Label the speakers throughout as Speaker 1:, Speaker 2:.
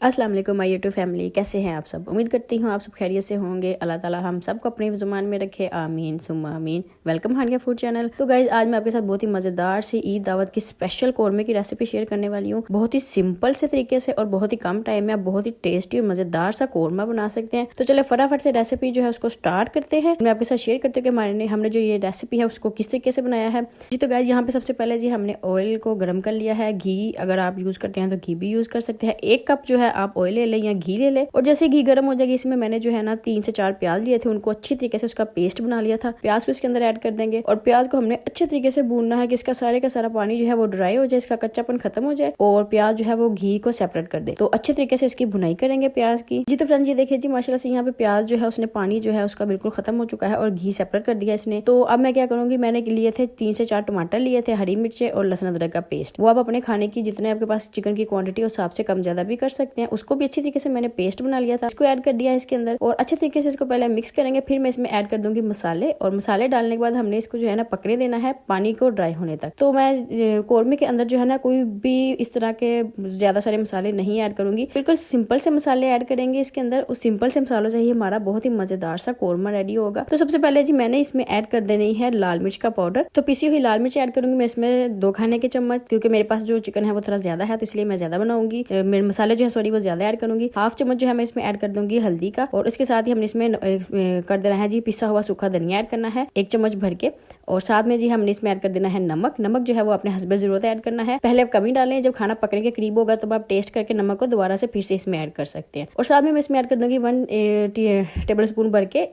Speaker 1: अस्सलाम वालेकुम my YouTube family, कैसे हैं आप सब। उम्मीद करती हूँ आप सब खैरियत से होंगे। अल्लाह ताला हम सबको अपने ज़ुबान में रखे, आमीन सुम्मा आमीन। वेलकम हानिया फूड चैनल। तो गाइज आज मैं आपके साथ बहुत ही मज़ेदार सी ईद दावत की स्पेशल कौरमे की रेसिपी शेयर करने वाली हूँ। बहुत ही सिंपल से तरीके से और बहुत ही कम टाइम में आप बहुत ही टेस्टी और मज़ेदार सा कौरमा बना सकते हैं। तो चले फटाफट से रेसिपी जो है उसको स्टार्ट करते हैं। मैं आपके साथ शेयर करती हूँ कि हमने जो ये रेसिपी है उसको किस तरीके से बनाया है जी। तो गाइज यहाँ पे सबसे पहले जी हमने ऑयल को गर्म कर लिया है। घी अगर आप यूज करते हैं तो घी भी यूज कर सकते हैं। 1 कप जो है आप ऑयल ले लें या घी ले ले। और जैसे घी गर्म हो जाएगी इसमें मैंने जो है ना 3 से 4 प्याज लिए थे, उनको अच्छी तरीके से उसका पेस्ट बना लिया था। प्याज को इसके अंदर ऐड कर देंगे और प्याज को हमने अच्छे तरीके से भूनना है कि इसका सारे का सारा पानी जो है वो ड्राई हो जाए, इसका कच्चापन खत्म हो जाए और प्याज जो है वो घी को सेपरेट कर दे। तो अच्छे तरीके से इसकी भुनाई करेंगे प्याज की जी। तो फ्रेंड जी देखिए जी माशाल्लाह से यहाँ पे प्याज जो है उसने पानी जो है उसका बिल्कुल खत्म हो चुका है और घी सेपरेट कर दिया इसने। तो अब मैं क्या करूंगी, मैंने लिए थे 3 से 4 टमाटर लिए थे, हरी मिर्चें और लहसुन अदरक का पेस्ट। वो आप अपने खाने की जितने आपके पास चिकन की क्वांटिटी उस हिसाब से कम ज्यादा भी कर सकते हैं। उसको भी अच्छी तरीके से मैंने पेस्ट बना लिया था, इसको ऐड कर दिया इसके अंदर और अच्छे तरीके से इसको पहले मिक्स करेंगे। फिर मैं इसमें ऐड कर दूंगी मसाले और मसाले डालने के बाद हमने इसको जो है ना पकने देना है पानी को ड्राई होने तक। तो मैं कौरमे के अंदर जो है ना कोई भी इस तरह के ज्यादा सारे मसाले नहीं ऐड करूंगी, बिल्कुल सिंपल से मसाले ऐड करेंगे इसके अंदर। उस सिंपल से मसालों से ही हमारा बहुत ही मजेदार सा कौरमा रेडी होगा। तो सबसे पहले जी मैंने इसमें ऐड कर देनी है लाल मिर्च का पाउडर। तो पिसी हुई लाल मिर्च ऐड करूंगी मैं इसमें 2 खाने के चम्मच, क्योंकि मेरे पास जो चिकन है वो थोड़ा ज्यादा है तो इसलिए मैं ज्यादा बनाऊंगी। मेरे मसाले जो है सॉरी वो ज्यादा ऐड करूंगी। हाफ चम्मच जो है मैं इसमें ऐड कर दूंगी हल्दी का और इसके साथ ही हमने इसमें कर देना है जी पिसा हुआ सूखा धनिया ऐड करना है 1 चम्मच भर के। और साथ में जी हमने इसमें ऐड कर देना है नमक। नमक जो है वो अपने हस्बे जरूरत ऐड करना है। पहले आप कमी डालें, जब खाना पकने के करीब होगा तो आप टेस्ट करके नमक को दोबारा से फिर से इसमें ऐड कर सकते हैं। और साथ में मैं इसमें ऐड कर दूंगी 1 टेबल स्पून भर के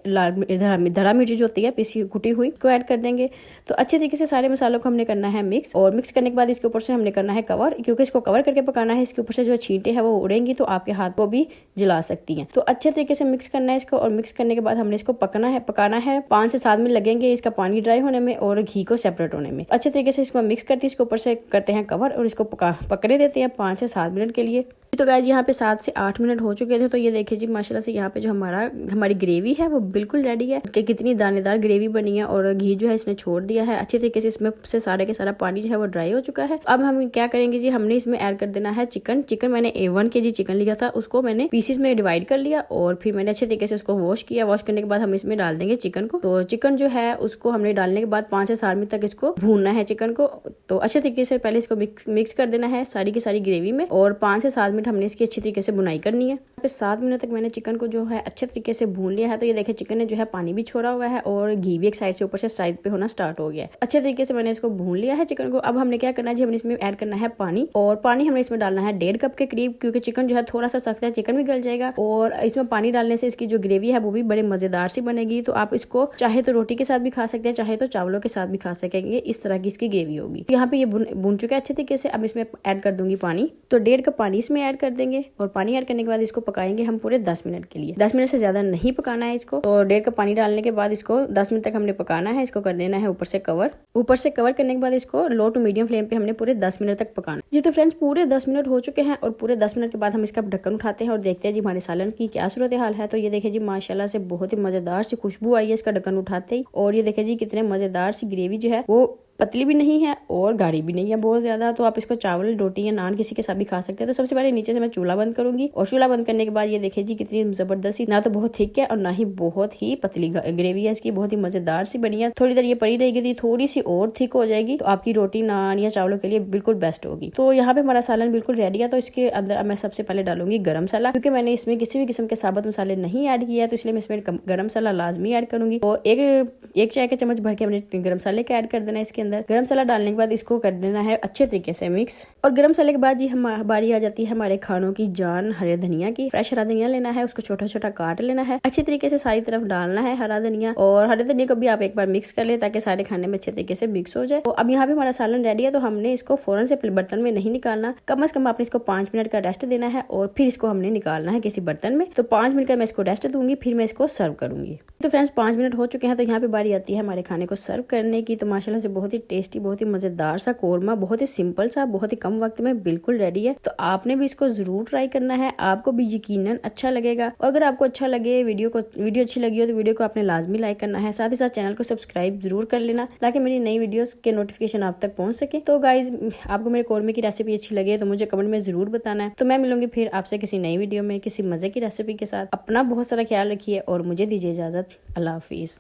Speaker 1: धरा मिर्ची जो होती है पिसी कुटी हुई को ऐड कर देंगे। तो अच्छे तरीके से सारे मसालों को हमने करना है मिक्स और मिक्स करने के बाद इसके ऊपर से हमने करना है कवर, क्योंकि इसको कवर करके पकाना है। इसके ऊपर से जो छींटे हैं वो उड़ेंगी तो आपके हाथ को भी जला सकती हैं। तो अच्छे तरीके से मिक्स करना है इसको और मिक्स करने के बाद हमने इसको पकाना है 5 से 7 मिनट लगेंगे इसका पानी ड्राई होने में और घी को सेपरेट होने में। अच्छे तरीके से इसको मिक्स करते हैं, इसके ऊपर से करते हैं कवर और इसको पकने देते हैं 5 से 7 मिनट के लिए। तो गाइस यहाँ पे 7 से 8 मिनट हो चुके थे। तो ये देखिए जी माशाल्लाह से यहाँ पे जो हमारी ग्रेवी है वो बिल्कुल रेडी है कि कितनी दानेदार ग्रेवी बनी है और घी जो है इसने छोड़ दिया है अच्छे तरीके से। इसमें से सारे के सारा पानी जो है वो ड्राई हो चुका है। अब हम क्या करेंगे जी, हमने इसमें ऐड कर देना है चिकन। मैंने 1 kg चिकन लिया था, उसको मैंने पीसेस में डिवाइड कर लिया और फिर मैंने अच्छे तरीके से उसको वॉश किया। वॉश करने के बाद हम इसमें डाल देंगे चिकन को। तो चिकन जो है उसको हमने डालने के बाद 5 से 7 मिनट तक इसको भूनना है चिकन को। तो अच्छे तरीके से पहले इसको मिक्स कर देना है सारी की सारी ग्रेवी में और 5 से 7 मिनट हमने इसकी अच्छी तरीके से बुनाई करनी है। 7 मिनट तक मैंने चिकन को जो है अच्छे तरीके से भून लिया है। तो ये देखिए चिकन ने जो है पानी भी छोड़ा हुआ है और घी भी एक साइड से ऊपर से साइड पे होना स्टार्ट हो गया है। अच्छे तरीके से मैंने इसको भून लिया है चिकन को। अब हमने क्या करना है जी, हमने इसमें ऐड करना है पानी और पानी हमने इसमें डालना है 1.5 कप के करीब, क्योंकि चिकन जो है थोड़ा सा सख्त है, चिकन भी गल जाएगा और इसमें पानी डालने से इसकी जो ग्रेवी है वो भी बड़े मजेदार सी बनेगी। तो आप इसको चाहे तो रोटी के साथ भी खा सकते हैं, चाहे तो चावलों के साथ भी खा सकेंगे। इस तरह की इसकी ग्रेवी होगी। यहाँ पे ये भून चुका है अच्छे तरीके से। अब इसमें ऐड कर दूंगी पानी। तो 1.5 कप पानी इसमें ऐड कर देंगे और पानी ऐड करने के बाद इसको पकाएंगे हम पूरे 10 मिनट के लिए। 10 मिनट से ज्यादा नहीं पकाना है इसको। तो 1.5 कप पानी डालने के बाद इसको 10 मिनट तक हमने पकाना है। इसको कर देना है ऊपर से कवर। ऊपर से कवर करने के बाद इसको लो टू मीडियम फ्लेम पे हमने पूरे 10 मिनट तक पकाना जी। तो फ्रेंड्स पूरे 10 मिनट हो चुके हैं और पूरे 10 मिनट के बाद हम इसका ढक्कन उठाते हैं और देखते हैं जी हमारे सालन की क्या सूरत हाल है। तो ये देखिए जी माशाल्लाह से बहुत ही मजेदार सी खुशबू आई है इसका ढक्कन उठाते ही। और ये देखिए जी कितने मजेदार सी ग्रेवी जो है वो पतली भी नहीं है और गाढ़ी भी नहीं है बहुत ज्यादा। तो आप इसको चावल रोटी या नान किसी के साथ भी खा सकते हैं। तो सबसे पहले नीचे से मैं चूल्हा बंद करूंगी और चूल्हा बंद करने के बाद ये देखिए जी कितनी जबरदस्त, ना तो बहुत थिक है और ना ही बहुत ही पतली ग्रेवी है इसकी। बहुत ही मजेदार सी बनी है। थोड़ी देर ये पड़ी रहेगी तो थोड़ी सी और थिक हो जाएगी तो आपकी रोटी नान या चावलों के लिए बिल्कुल बेस्ट होगी। तो यहाँ पे हमारा सालन बिल्कुल रेडी है। तो इसके अंदर मैं सबसे पहले डालूंगी गरम मसाला, क्योंकि मैंने इसमें किसी भी किस्म के साबुत मसाले नहीं ऐड किया है तो इसलिए मैं इसमें गरम मसाला लाजमी ऐड करूंगी। और एक चाय का चम्मच भर के हमने गरम मसाले का ऐड कर देना है इसके अंदर। गरम मसाला डालने के बाद इसको कर देना है अच्छे तरीके से मिक्स। और गरम मसाले के बाद जी हम बारी आ जाती है हमारे खानों की जान हरे धनिया की। फ्रेश हरा धनिया लेना है, उसको छोटा छोटा काट लेना है, अच्छे तरीके से सारी तरफ डालना है हरा धनिया। और हरे धनिया को भी आप एक बार मिक्स कर ले ताकि सारे खाने में अच्छे तरीके से मिक्स हो जाए। तो अब यहाँ पे हमारा सालन रेडी है। तो हमने इसको फौरन से बर्तन में नहीं निकालना, कम से कम आपने इसको 5 मिनट का रेस्ट देना है और फिर इसको हमने निकालना है किसी बर्तन में। तो 5 मिनट का मैं इसको रेस्ट दूंगी, फिर मैं इसको सर्व करूंगी। तो फ्रेंड्स 5 मिनट हो चुके हैं। तो यहाँ पे बारी आती है हमारे खाने को सर्व करने की। तो माशाल्लाह से बहुत ही टेस्टी, बहुत ही मजेदार सा कोरमा, बहुत ही सिंपल सा, बहुत ही कम वक्त में बिल्कुल रेडी है। तो आपने भी इसको जरूर ट्राई करना है, आपको भी यकीनन अच्छा लगेगा। और अगर आपको अच्छा लगे, वीडियो अच्छी लगी हो तो वीडियो को आपने लाजमी लाइक करना है, साथ ही साथ चैनल को सब्सक्राइब जरूर कर लेना ताकि मेरी नई वीडियोस के नोटिफिकेशन आप तक पहुंच सके। तो गाइज आपको मेरे कोरमे की रेसिपी अच्छी लगे तो मुझे कमेंट में जरूर बताना है। तो मैं मिलूंगी फिर आपसे किसी नई वीडियो में किसी मजे की रेसिपी के साथ। अपना बहुत सारा ख्याल रखिए और मुझे दीजिए इजाजत। अल्लाह हाफिज।